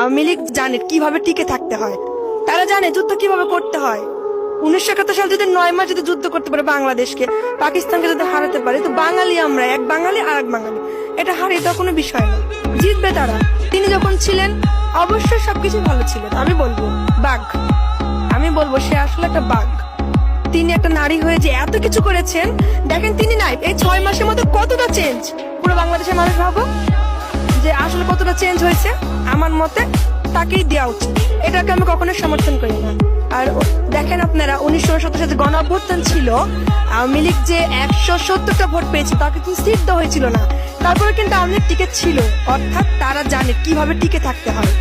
আওয়ামী লীগ জানে কিভাবে টিকে থাকতে হয়, তারা জানে যুদ্ধ কিভাবে করতে হয়। 1971 সাল যদি 9 মাস যদি যুদ্ধ করতে পারে বাংলাদেশকে, পাকিস্তানকে যদি হারাতে পারে, তো বাঙালি আমরা, এক বাঙালি আর এক বাঙালি, এটা হারিয়ে দেওয়ার কোনো বিষয় না, জিতবে তারা। তিনি যখন ছিলেন অবশ্যই সবকিছু ভালো ছিল, আমি বলবো বাঘ, আমি বলবো সে আসলে একটা বাঘ। তিনি একটা নারী হয়ে যে এত কিছু করেছেন, দেখেন তিনি নাই এই 6 মাসের মধ্যে কতটা চেঞ্জ, পুরো বাংলাদেশের মানুষ ভাবো যে আসলে কতটা চেঞ্জ হয়েছে। আমার মতে তাকেই দেওয়া উচিত, এটাকে আমি কখনোই সমর্থন করি না। আর দেখেন আপনারা 1970 সালে গণ অভ্যুত্থান ছিল, আওয়ামী লীগ যে 170টা ভোট পেয়েছে, তাকে কিন্তু সিট দেওয়া হয়েছিল না, তারপরে কিন্তু আওয়ামী লীগ টিকে ছিল। অর্থাৎ তারা জানে কিভাবে টিকে থাকতে হয়।